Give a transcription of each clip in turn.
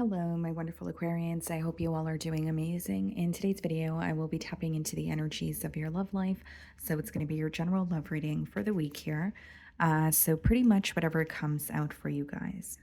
Hello, my wonderful Aquarians. I hope you all are doing amazing. In today's video, I will be tapping into the energies of your love life. So it's going to be your general love reading for the week here. So pretty much whatever comes out for you guys.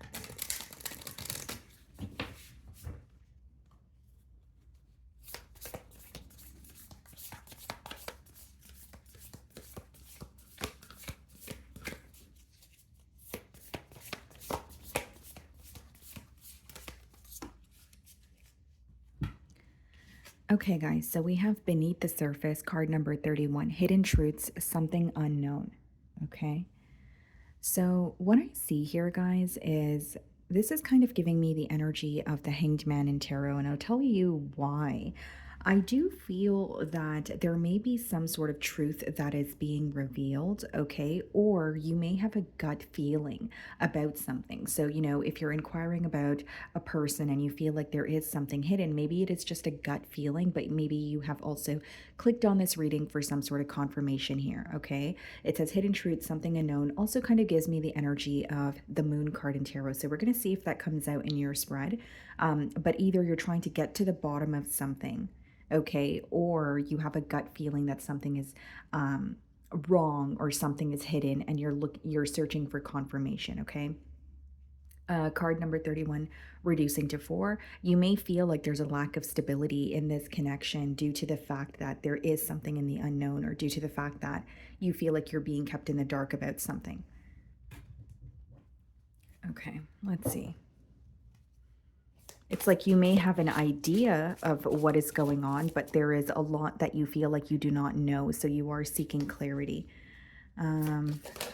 Okay, guys, so we have Beneath the Surface, card number 31, Hidden Truths, Something Unknown. Okay. So, what I see here, guys, is this is kind of giving me the energy of the Hanged Man in tarot, and I'll tell you why. I do feel that there may be some sort of truth that is being revealed, okay? Or you may have a gut feeling about something. So, if you're inquiring about a person and you feel like there is something hidden, maybe it is just a gut feeling, but maybe you have also clicked on this reading for some sort of confirmation here, okay? It says hidden truth, something unknown. Also kind of gives me the energy of the moon card in tarot. So we're going to see if that comes out in your spread. But either you're trying to get to the bottom of something, okay, or you have a gut feeling that something is wrong or something is hidden, and you're searching for confirmation, okay? Card number 31, reducing to 4. You may feel like there's a lack of stability in this connection due to the fact that there is something in the unknown, or due to the fact that you feel like you're being kept in the dark about something. Okay, let's see. It's like you may have an idea of what is going on, but there is a lot that you feel like you do not know, so you are seeking clarity.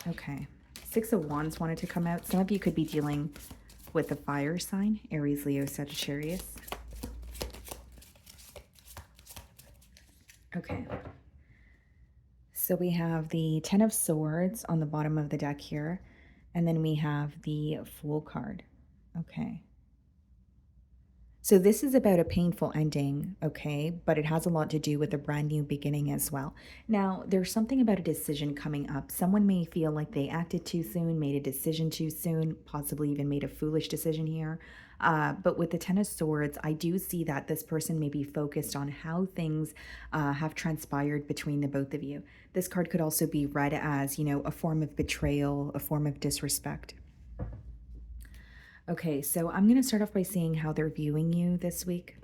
Okay. Six of Wands wanted to come out. Some of you could be dealing with a fire sign, Aries, Leo, Sagittarius. Okay. So we have the Ten of Swords on the bottom of the deck here, and then we have the Fool card. Okay. So this is about a painful ending, okay? But it has a lot to do with a brand new beginning as well. Now, there's something about a decision coming up. Someone may feel like they acted too soon, made a decision too soon, possibly even made a foolish decision here. But with the Ten of Swords, I do see that this person may be focused on how things have transpired between the both of you. This card could also be read as, a form of betrayal, a form of disrespect. Okay, so I'm going to start off by seeing how they're viewing you this week.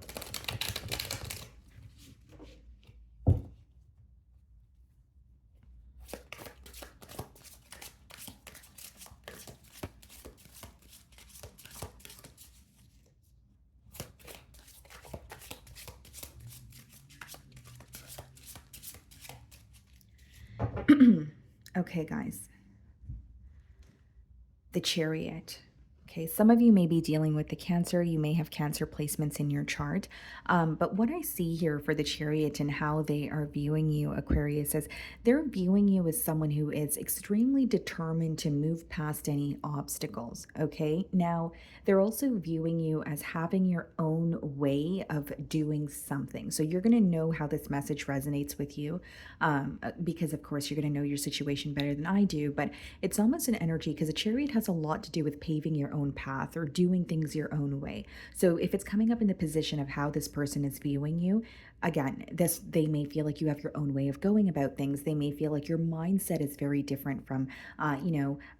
Okay, guys. The Chariot. Okay, some of you may be dealing with the Cancer. You may have Cancer placements in your chart. But what I see here for the Chariot and how they are viewing you, Aquarius, is they're viewing you as someone who is extremely determined to move past any obstacles. Okay, now they're also viewing you as having your own way of doing something. So you're going to know how this message resonates with you because, of course, you're going to know your situation better than I do. But it's almost an energy because a Chariot has a lot to do with paving your own path or doing things your own way. So if it's coming up in the position of how this person is viewing you, again, they may feel like you have your own way of going about things. They may feel like your mindset is very different from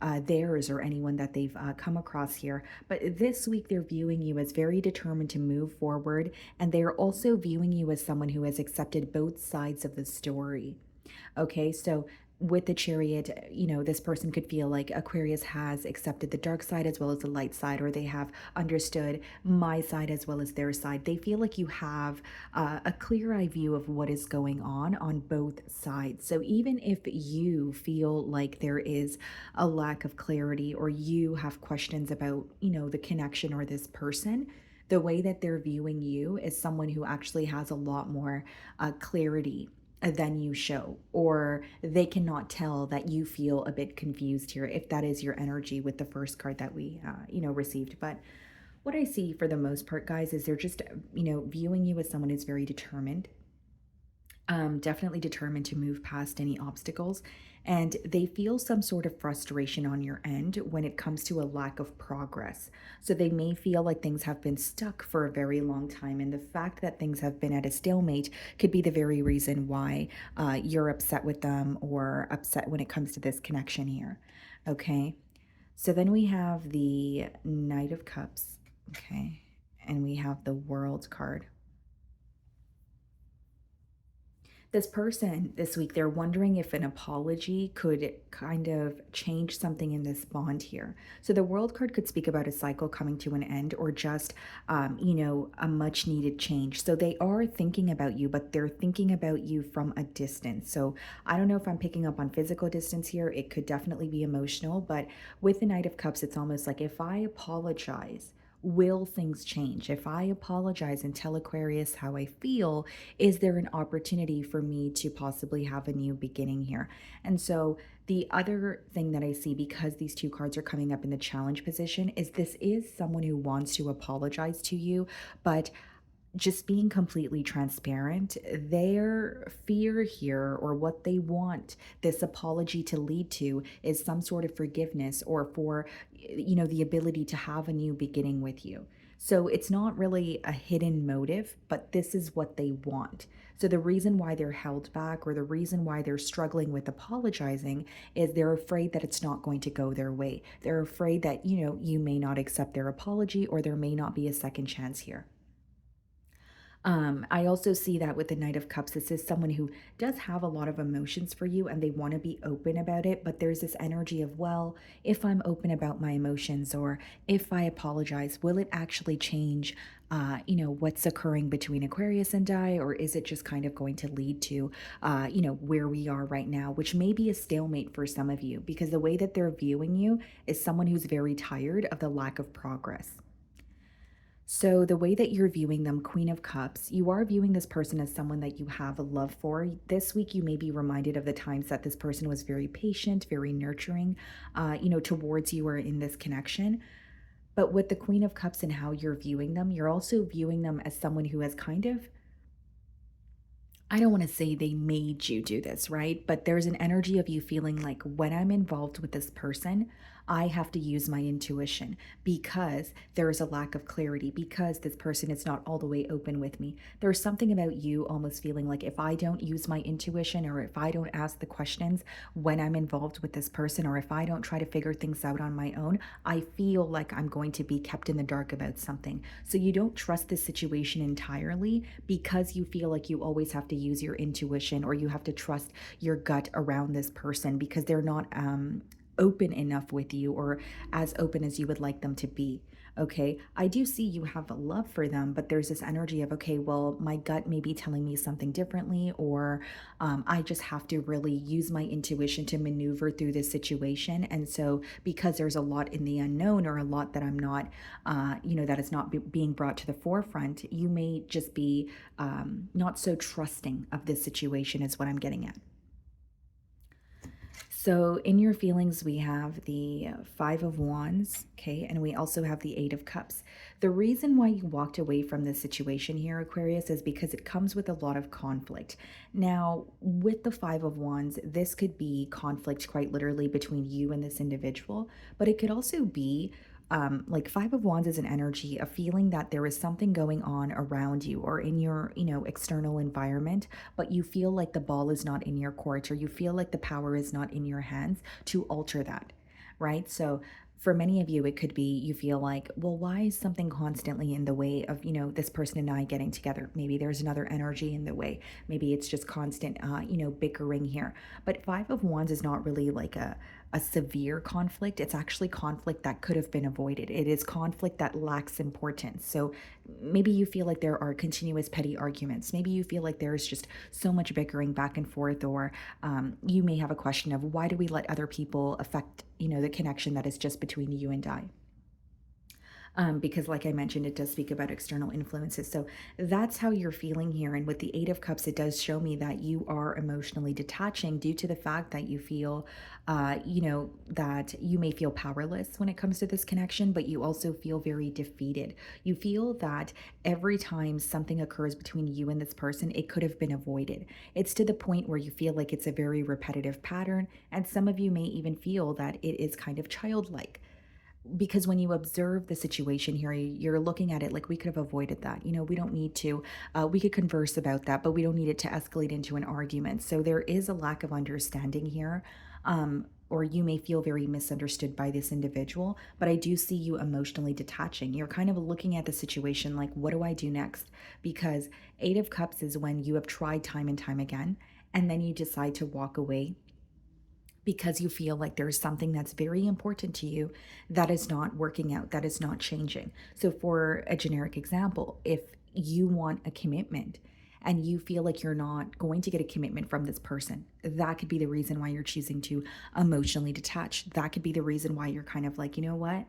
theirs or anyone that they've come across here. But this week they're viewing you as very determined to move forward, and they're also viewing you as someone who has accepted both sides of the story. Okay, so with the Chariot, this person could feel like Aquarius has accepted the dark side as well as the light side, or they have understood my side as well as their side. They feel like you have a clear eye view of what is going on both sides. So even if you feel like there is a lack of clarity, or you have questions about, the connection or this person, the way that they're viewing you is someone who actually has a lot more clarity than you show, or they cannot tell that you feel a bit confused here, if that is your energy with the first card that we received. But what I see for the most part, guys, is they're just viewing you as someone who's very determined. Definitely determined to move past any obstacles. And they feel some sort of frustration on your end when it comes to a lack of progress. So they may feel like things have been stuck for a very long time. And the fact that things have been at a stalemate could be the very reason why you're upset with them or upset when it comes to this connection here. Okay. So then we have the Knight of Cups. Okay. And we have the World card. This person this week, they're wondering if an apology could kind of change something in this bond here. So the world card could speak about a cycle coming to an end or just, a much needed change. So they are thinking about you, but they're thinking about you from a distance. So I don't know if I'm picking up on physical distance here. It could definitely be emotional, but with the Knight of Cups, it's almost like if I apologize, will things change? If I apologize and tell Aquarius how I feel, is there an opportunity for me to possibly have a new beginning here? And so the other thing that I see, because these two cards are coming up in the challenge position, is this is someone who wants to apologize to you, but just being completely transparent, their fear here or what they want this apology to lead to is some sort of forgiveness or for, the ability to have a new beginning with you. So it's not really a hidden motive, but this is what they want. So the reason why they're held back or the reason why they're struggling with apologizing is they're afraid that it's not going to go their way. They're afraid that, you may not accept their apology or there may not be a second chance here. I also see that with the Knight of Cups, this is someone who does have a lot of emotions for you and they want to be open about it. But there's this energy of, well, if I'm open about my emotions or if I apologize, will it actually change, what's occurring between Aquarius and I? Or is it just kind of going to lead to, where we are right now, which may be a stalemate for some of you because the way that they're viewing you is someone who's very tired of the lack of progress. So, the way that you're viewing them, Queen of Cups, you are viewing this person as someone that you have a love for. This week, you may be reminded of the times that this person was very patient, very nurturing, towards you or in this connection. But with the Queen of Cups and how you're viewing them, you're also viewing them as someone who has kind of, I don't want to say they made you do this, right? But there's an energy of you feeling like when I'm involved with this person, I have to use my intuition because there is a lack of clarity, because this person is not all the way open with me. There's something about you almost feeling like if I don't use my intuition or if I don't ask the questions when I'm involved with this person or if I don't try to figure things out on my own, I feel like I'm going to be kept in the dark about something. So you don't trust this situation entirely because you feel like you always have to use your intuition or you have to trust your gut around this person because they're not open enough with you or as open as you would like them to be. Okay, I do see you have a love for them, but there's this energy of, okay, well, my gut may be telling me something differently, or I just have to really use my intuition to maneuver through this situation. And so, because there's a lot in the unknown or a lot that I'm not, that is not being brought to the forefront, you may just be not so trusting of this situation, is what I'm getting at. So, in your feelings, we have the Five of Wands, okay, and we also have the Eight of Cups. The reason why you walked away from this situation here, Aquarius, is because it comes with a lot of conflict. Now, with the Five of Wands, this could be conflict quite literally between you and this individual, but it could also be like Five of Wands is an energy, a feeling that there is something going on around you or in your, external environment, but you feel like the ball is not in your court or you feel like the power is not in your hands to alter that, right? So for many of you, it could be you feel like, well, why is something constantly in the way of, this person and I getting together? Maybe there's another energy in the way. Maybe it's just constant, bickering here. But Five of Wands is not really like a severe conflict. It's actually conflict that could have been avoided. It is conflict that lacks importance. So maybe you feel like there are continuous petty arguments. Maybe you feel like there is just so much bickering back and forth, or you may have a question of why do we let other people affect, the connection that is just between you and I? because, like I mentioned, it does speak about external influences. So that's how you're feeling here. And with the Eight of Cups, it does show me that you are emotionally detaching due to the fact that you feel, that you may feel powerless when it comes to this connection, but you also feel very defeated. You feel that every time something occurs between you and this person, it could have been avoided. It's to the point where you feel like it's a very repetitive pattern. And some of you may even feel that it is kind of childlike, because when you observe the situation here, you're looking at it like we could have avoided that. We don't need to, we could converse about that, but we don't need it to escalate into an argument. So there is a lack of understanding here. Or you may feel very misunderstood by this individual, but I do see you emotionally detaching. You're kind of looking at the situation like, what do I do next? Because Eight of Cups is when you have tried time and time again, and then you decide to walk away because you feel like there's something that's very important to you that is not working out, that is not changing. So, for a generic example, if you want a commitment and you feel like you're not going to get a commitment from this person, that could be the reason why you're choosing to emotionally detach. That could be the reason why you're kind of like, you know what?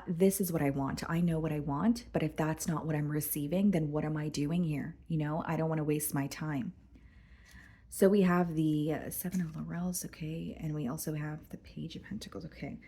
This is what I want. I know what I want, but if that's not what I'm receiving, then what am I doing here? I don't want to waste my time. So we have the Seven of Laurels, okay, and we also have the Page of Pentacles, okay.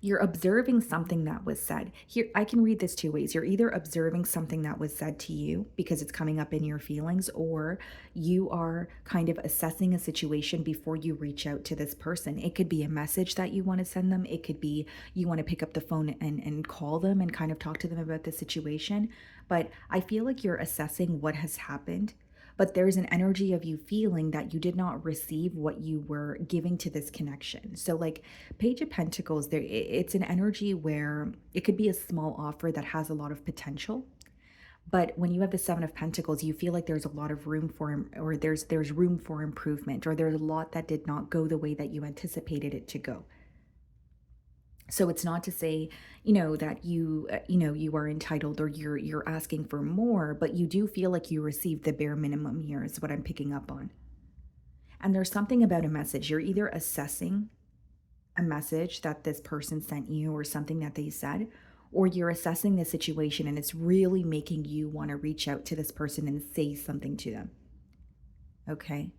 You're observing something that was said. Here, I can read this two ways. You're either observing something that was said to you because it's coming up in your feelings, or you are kind of assessing a situation before you reach out to this person. It could be a message that you want to send them. It could be you want to pick up the phone and call them and kind of talk to them about the situation. But I feel like you're assessing what has happened, but there's an energy of you feeling that you did not receive what you were giving to this connection. So, like, Page of Pentacles, it's an energy where it could be a small offer that has a lot of potential. But when you have the Seven of Pentacles, you feel like there's a lot of room for, or there's room for improvement, or there's a lot that did not go the way that you anticipated it to go. So it's not to say, that you are entitled or you're asking for more, but you do feel like you received the bare minimum here is what I'm picking up on. And there's something about a message. You're either assessing a message that this person sent you or something that they said, or you're assessing the situation and it's really making you want to reach out to this person and say something to them. Okay.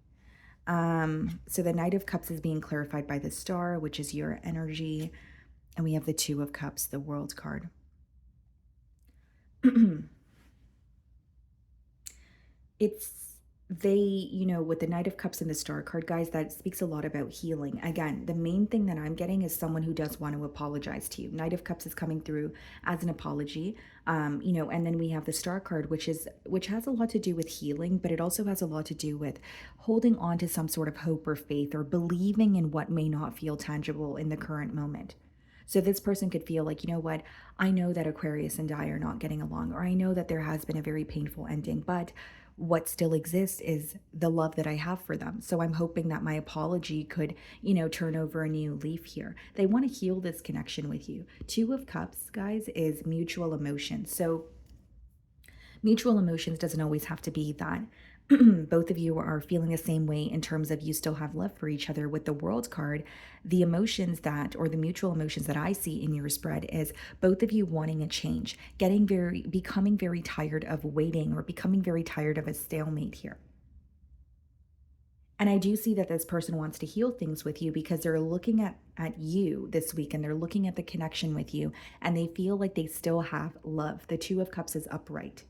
So the Knight of Cups is being clarified by the Star, which is your energy. And we have the Two of Cups, the World card. It's with the Knight of Cups and the Star card, guys, that speaks a lot about healing. Again, the main thing that I'm getting is someone who does want to apologize to you. Knight of Cups is coming through as an apology. And then we have the Star card, which has a lot to do with healing, but it also has a lot to do with holding on to some sort of hope or faith or believing in what may not feel tangible in the current moment. So this person could feel like, you know what, I know that Aquarius and I are not getting along, or I know that there has been a very painful ending, but what still exists is the love that I have for them. So I'm hoping that my apology could, turn over a new leaf here. They want to heal this connection with you. Two of Cups, guys, is mutual emotion. So mutual emotions doesn't always have to be that both of you are feeling the same way in terms of you still have love for each other. With the World card, the emotions that, or the mutual emotions that I see in your spread is both of you wanting a change, becoming very tired of waiting, or becoming very tired of a stalemate here. And I do see that this person wants to heal things with you because they're looking at you this week and they're looking at the connection with you and they feel like they still have love. The Two of Cups is upright.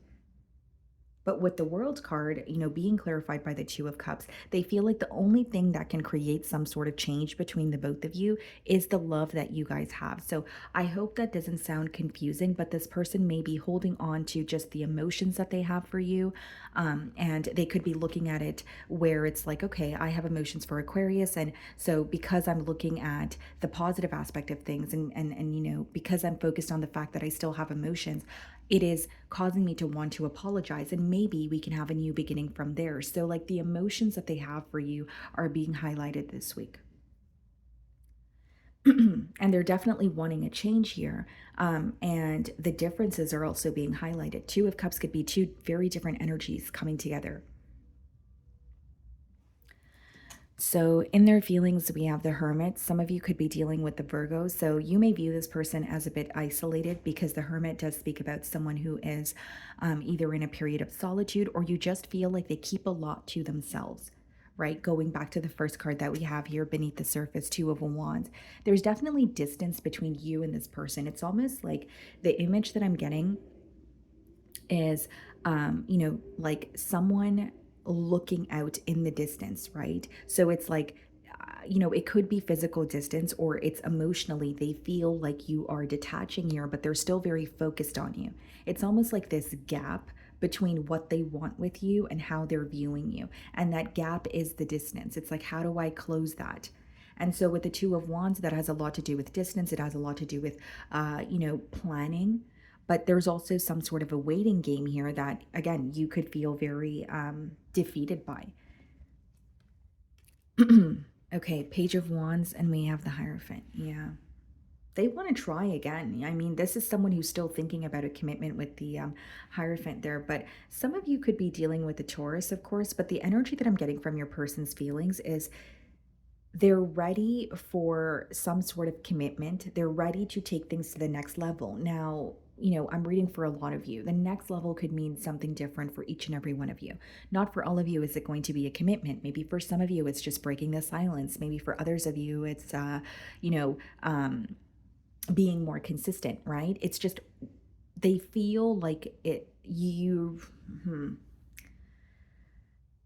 But with the World card, being clarified by the Two of Cups, they feel like the only thing that can create some sort of change between the both of you is the love that you guys have. So I hope that doesn't sound confusing, but this person may be holding on to just the emotions that they have for you. And they could be looking at it where it's like, okay, I have emotions for Aquarius. And so because I'm looking at the positive aspect of things and because I'm focused on the fact that I still have emotions, it is causing me to want to apologize, and maybe we can have a new beginning from there. So like the emotions that they have for you are being highlighted this week. And they're definitely wanting a change here. And the differences are also being highlighted. Two of Cups could be two very different energies coming together. So, in their feelings, we have the hermit. Some of you could be dealing with the Virgo. So, you may view this person as a bit isolated because the hermit does speak about someone who is either in a period of solitude or you just feel like they keep a lot to themselves, right? Going back to the first card that we have here beneath the surface, Two of Wands, there's definitely distance between you and this person. It's almost like the image that I'm getting is like someone looking out in the distance, right? So it's like it could be physical distance or it's emotionally they feel like you are detaching here, but they're still very focused on you. It's almost like this gap between what they want with you and how they're viewing you, and that gap is the distance. It's like, how do I close that? And so with the Two of Wands, that has a lot to do with distance. It has a lot to do with planning, but there's also some sort of a waiting game here that, again, you could feel very defeated by. Okay, Page of Wands, and we have the Hierophant. Yeah. They want to try again. I mean, this is someone who's still thinking about a commitment with the Hierophant there, but some of you could be dealing with the Taurus, of course, but the energy that I'm getting from your person's feelings is they're ready for some sort of commitment. They're ready to take things to the next level. Now, I'm reading for a lot of you. The next level could mean something different for each and every one of you. Not for all of you is it going to be a commitment. Maybe for some of you, it's just breaking the silence. Maybe for others of you, it's, you know, um, being more consistent, right? It's just they feel like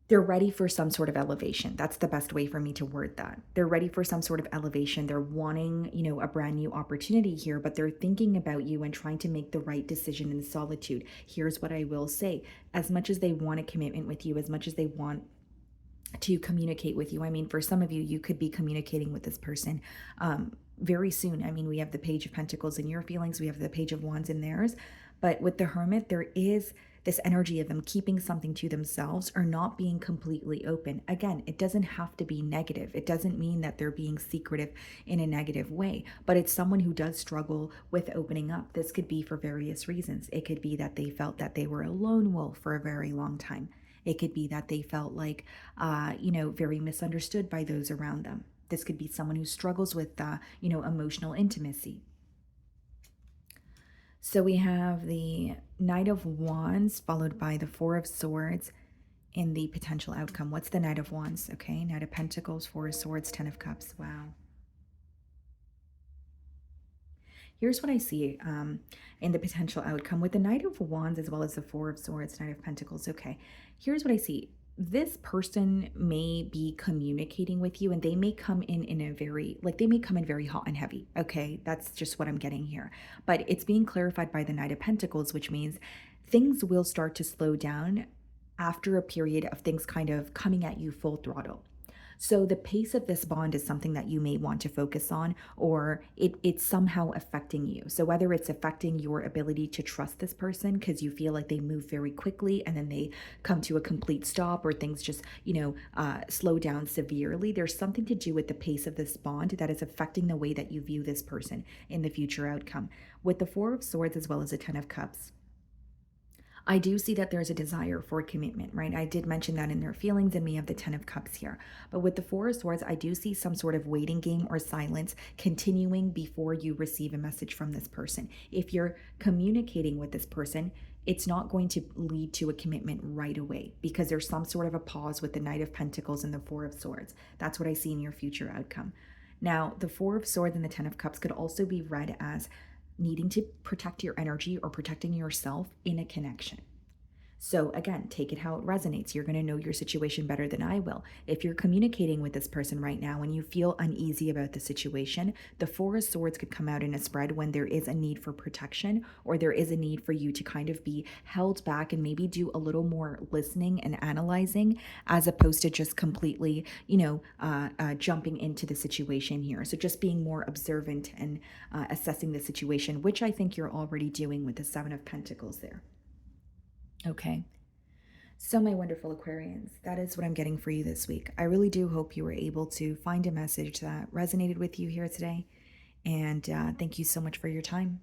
they're ready for some sort of elevation. That's the best way for me to word that. They're ready for some sort of elevation. They're wanting, a brand new opportunity here, but they're thinking about you and trying to make the right decision in solitude. Here's what I will say. As much as they want a commitment with you, as much as they want to communicate with you. I mean, for some of you, you could be communicating with this person very soon. I mean, we have the Page of Pentacles in your feelings, we have the Page of Wands in theirs. But with the Hermit, there is this energy of them keeping something to themselves or not being completely open. Again, it doesn't have to be negative. It doesn't mean that they're being secretive in a negative way, but it's someone who does struggle with opening up. This could be for various reasons. It could be that they felt that they were a lone wolf for a very long time. It could be that they felt like, very misunderstood by those around them. This could be someone who struggles with, emotional intimacy. So we have the Knight of Wands followed by the Four of Swords in the potential outcome. What's the Knight of Wands? Okay, Knight of Pentacles, Four of Swords, Ten of Cups. Wow. Here's what I see in the potential outcome with the Knight of Wands as well as the Four of Swords, Knight of Pentacles. Okay, here's what I see. This person may be communicating with you and they may come in a very, like they may come in very hot and heavy. Okay, that's just what I'm getting here. But it's being clarified by the Knight of Pentacles, which means things will start to slow down after a period of things kind of coming at you full throttle. So the pace of this bond is something that you may want to focus on, or it's somehow affecting you. So whether it's affecting your ability to trust this person because you feel like they move very quickly and then they come to a complete stop, or things just, slow down severely, there's something to do with the pace of this bond that is affecting the way that you view this person in the future outcome. With the Four of Swords as well as the Ten of Cups, I do see that there's a desire for commitment, right? I did mention that in their feelings, and we have the Ten of Cups here. But with the Four of Swords, I do see some sort of waiting game or silence continuing before you receive a message from this person. If you're communicating with this person, it's not going to lead to a commitment right away because there's some sort of a pause with the Knight of Pentacles and the Four of Swords. That's what I see in your future outcome. Now, the Four of Swords and the Ten of Cups could also be read as needing to protect your energy or protecting yourself in a connection. So again, take it how it resonates. You're going to know your situation better than I will. If you're communicating with this person right now and you feel uneasy about the situation, the Four of Swords could come out in a spread when there is a need for protection, or there is a need for you to kind of be held back and maybe do a little more listening and analyzing as opposed to just completely, jumping into the situation here. So just being more observant and assessing the situation, which I think you're already doing with the Seven of Pentacles there. Okay. So, my wonderful Aquarians, that is what I'm getting for you this week. I really do hope you were able to find a message that resonated with you here today. And thank you so much for your time.